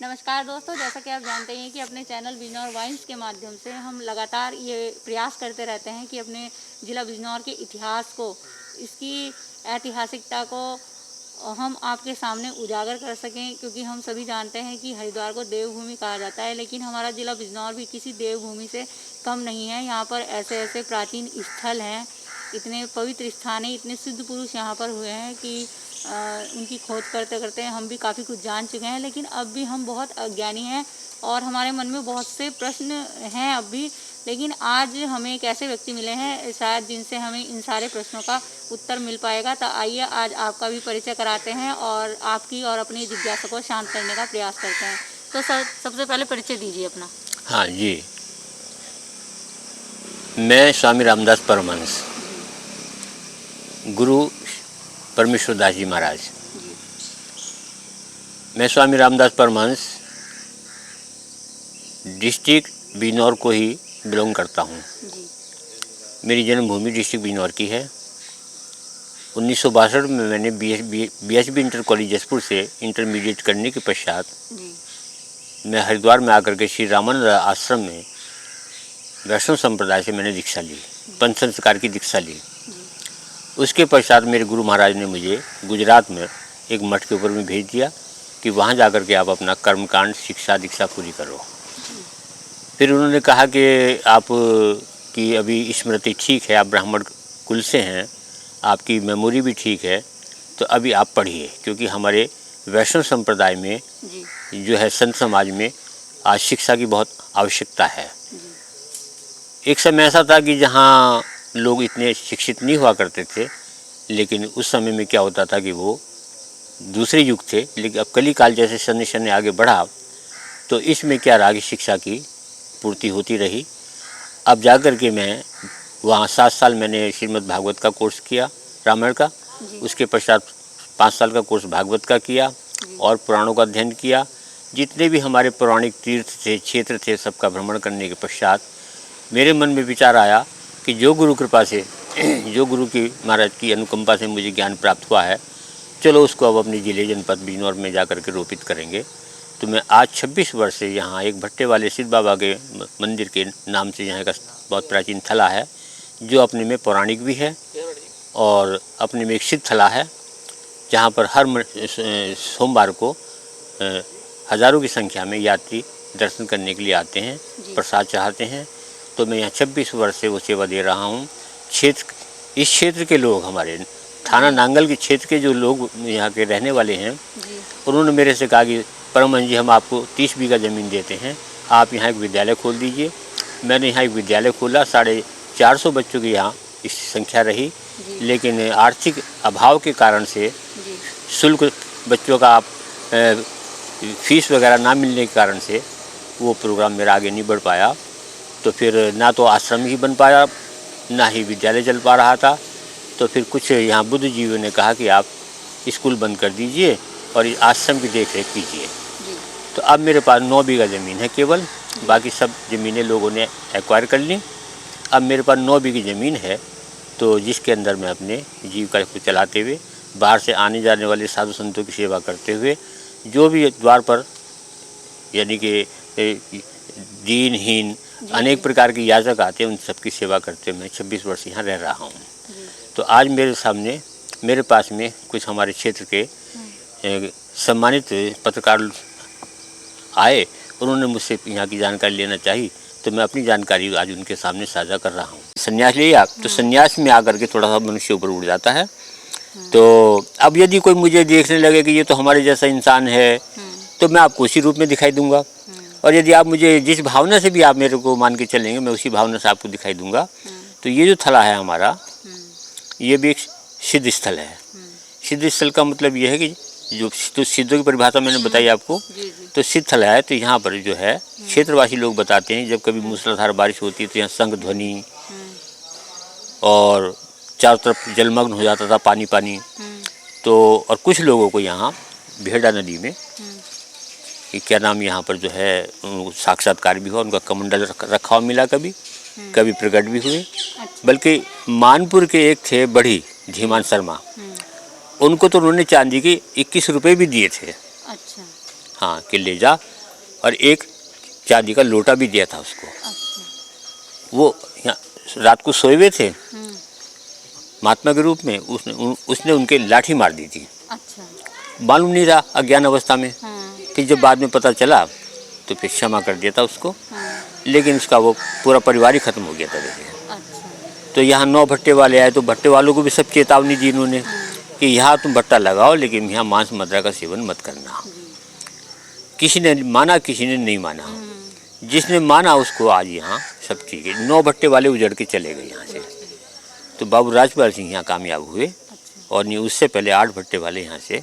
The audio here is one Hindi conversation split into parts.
नमस्कार दोस्तों, जैसा कि आप जानते हैं कि अपने चैनल बिजनौर वाइन्स के माध्यम से हम लगातार ये प्रयास करते रहते हैं कि अपने ज़िला बिजनौर के इतिहास को, इसकी ऐतिहासिकता को हम आपके सामने उजागर कर सकें, क्योंकि हम सभी जानते हैं कि हरिद्वार को देवभूमि कहा जाता है, लेकिन हमारा ज़िला बिजनौर भी किसी देवभूमि से कम नहीं है। यहाँ पर ऐसे ऐसे प्राचीन स्थल हैं, इतने पवित्र स्थान हैं, इतने सिद्ध पुरुष यहाँ पर हुए हैं कि उनकी खोज करते करते हम भी काफ़ी कुछ जान चुके हैं, लेकिन अब भी हम बहुत अज्ञानी हैं और हमारे मन में बहुत से प्रश्न हैं अब भी। लेकिन आज हमें एक ऐसे व्यक्ति मिले हैं शायद जिनसे हमें इन सारे प्रश्नों का उत्तर मिल पाएगा। तो आइए आज आपका भी परिचय कराते हैं और आपकी और अपनी जिज्ञासा को शांत करने का प्रयास करते हैं। तो सबसे पहले परिचय दीजिए अपना। हाँ जी, मैं स्वामी रामदास परमहंस, गुरु परमेश्वर दास जी महाराज। मैं स्वामी रामदास परमहंस डिस्ट्रिक्ट बिजनौर को ही बिलोंग करता हूँ। मेरी जन्मभूमि डिस्ट्रिक्ट बिजनौर की है। 1962 में मैंने BSB इंटर कॉलेज जसपुर से इंटरमीडिएट करने के पश्चात मैं हरिद्वार में आकर के श्री रामानंद आश्रम में वैष्णव संप्रदाय से मैंने दीक्षा ली, पंच संस्कार की दीक्षा ली। उसके पश्चात मेरे गुरु महाराज ने मुझे गुजरात में एक मठ के ऊपर में भेज दिया कि वहाँ जाकर के आप अपना कर्मकांड शिक्षा दीक्षा पूरी करो। फिर उन्होंने कहा कि आप की अभी स्मृति ठीक है, आप ब्राह्मण कुल से हैं, आपकी मेमोरी भी ठीक है, तो अभी आप पढ़िए, क्योंकि हमारे वैष्णव संप्रदाय में जो है संत समाज में आज शिक्षा की बहुत आवश्यकता है। एक समय ऐसा था कि जहाँ लोग इतने शिक्षित नहीं हुआ करते थे, लेकिन उस समय में क्या होता था कि वो दूसरे युग थे, लेकिन अब कली काल जैसे शनि शनि आगे बढ़ा तो इसमें क्या रहा कि शिक्षा की पूर्ति होती रही। अब जाकर के मैं वहाँ 7 साल मैंने श्रीमद् भागवत का कोर्स किया, रामायण का। उसके पश्चात 5 साल का कोर्स भागवत का किया और पुराणों का अध्ययन किया। जितने भी हमारे पौराणिक तीर्थ थे, क्षेत्र थे, सबका भ्रमण करने के पश्चात मेरे मन में विचार आया कि जो गुरु कृपा से, जो गुरु की महाराज की अनुकंपा से मुझे ज्ञान प्राप्त हुआ है, चलो उसको अब अपने जिले जनपद बिजनौर में जाकर के रोपित करेंगे। तो मैं आज 26 वर्ष से यहाँ एक भट्टे वाले सिद्ध बाबा के मंदिर के नाम से यहाँ का बहुत प्राचीन थला है, जो अपने में पौराणिक भी है और अपने में एक सिद्ध थला है, जहाँ पर हर सोमवार को हज़ारों की संख्या में यात्री दर्शन करने के लिए आते हैं, प्रसाद चाहते हैं। तो मैं यहाँ 26 वर्ष से वो सेवा दे रहा हूँ। इस क्षेत्र के लोग, हमारे थाना नांगल के क्षेत्र के जो लोग यहाँ के रहने वाले हैं, उन्होंने मेरे से कहा कि परमहंस जी, हम आपको 30 बीघा ज़मीन देते हैं, आप यहाँ एक विद्यालय खोल दीजिए। मैंने यहाँ एक विद्यालय खोला, 450 बच्चों की यहाँ इस संख्या रही, लेकिन आर्थिक अभाव के कारण से, शुल्क बच्चों का फीस वगैरह ना मिलने के कारण से वो प्रोग्राम मेरा आगे नहीं बढ़ पाया। तो फिर ना तो आश्रम ही बन पाया, ना ही विद्यालय चल पा रहा था। तो फिर कुछ यहाँ बुद्धिजीवियों ने कहा कि आप स्कूल बंद कर दीजिए और इस आश्रम की देख रेख कीजिए। तो अब मेरे पास 9 बीघा ज़मीन है केवल, बाकी सब ज़मीनें लोगों ने एक्वायर कर ली। अब मेरे पास 9 बीघी ज़मीन है, तो जिसके अंदर मैं अपने जीविका को चलाते हुए, बाहर से आने जाने वाले साधु संतों की सेवा करते हुए, जो भी द्वार पर यानी कि दीनहीन अनेक प्रकार के याचक आते हैं, उन सबकी सेवा करते हुए मैं 26 वर्ष यहाँ रह रहा हूँ। तो आज मेरे पास में कुछ हमारे क्षेत्र के सम्मानित पत्रकार आए, उन्होंने मुझसे यहाँ की जानकारी लेना चाहिए, तो मैं अपनी जानकारी आज उनके सामने साझा कर रहा हूँ। संन्यास लिया तो संन्यास में आकर के थोड़ा सा मनुष्य ऊपर उड़ जाता है। तो अब यदि कोई मुझे देखने लगे कि ये तो हमारे जैसा इंसान है, तो मैं आपको उसी रूप में दिखाई दूंगा। और यदि आप मुझे जिस भावना से भी आप मेरे को मान के चलेंगे, मैं उसी भावना से आपको दिखाई दूंगा। तो ये जो थला है हमारा, ये भी एक सिद्ध स्थल है। सिद्ध स्थल का मतलब ये है कि जो तो सिद्धों की परिभाषा मैंने बताई आपको, तो सिद्ध थला है। तो यहाँ पर जो है क्षेत्रवासी लोग बताते हैं, जब कभी मूसलाधार बारिश होती है तो यहाँ शंख ध्वनि और चारों तरफ जलमग्न हो जाता था, पानी पानी। तो और कुछ लोगों को यहाँ भेड़ा नदी में, क्या नाम, यहाँ पर जो है साक्षात्कार भी हुआ, उनका कमंडल रखा हुआ मिला, कभी प्रकट भी हुए। बल्कि मानपुर के एक थे बढ़ी धीमान शर्मा, उनको तो उन्होंने चांदी के 21 रुपये भी दिए थे। अच्छा। हाँ कि ले जा, और एक चांदी का लोटा भी दिया था उसको। अच्छा। वो यहाँ रात को सोए हुए थे हम्म। महात्मा के रूप में, उसने उनके लाठी मार दी थी। अच्छा। मालूम नहीं रहा अज्ञान अवस्था में। हाँ। फिर जब बाद में पता चला तो फिर क्षमा कर दिया था उसको, हाँ। लेकिन उसका वो पूरा परिवार ही खत्म हो गया था देखिए। अच्छा। तो यहाँ 9 भट्टे वाले आए तो भट्टे वालों को भी सब चेतावनी दी इन्होंने हाँ। कि यहाँ तुम भट्टा लगाओ लेकिन यहाँ मांस मदिरा का सेवन मत करना। जी। किसी ने माना, किसी ने नहीं माना। हम्म। जिसने माना उसको आज यहाँ सब चीज़ें, 9 भट्टे वाले उजड़ के चले गए यहाँ से। तो बाबू राजपाल सिंह यहाँ कामयाब हुए, अच्छा। और नहीं उससे पहले 8 भट्टे वाले यहाँ से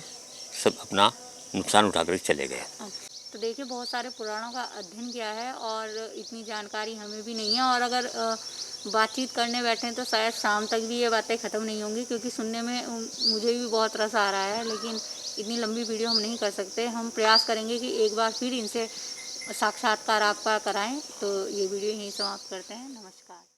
सब अपना नुकसान उठा कर चले गए। तो देखिए बहुत सारे पुराणों का अध्ययन किया है और इतनी जानकारी हमें भी नहीं है, और अगर बातचीत करने बैठें तो शायद शाम तक भी ये बातें ख़त्म नहीं होंगी, क्योंकि सुनने में मुझे भी बहुत रस आ रहा है, लेकिन इतनी लंबी वीडियो हम नहीं कर सकते। हम प्रयास करेंगे कि एक बार फिर इनसे साक्षात्कार आपका कराएं। तो ये वीडियो यहीं समाप्त करते हैं। नमस्कार।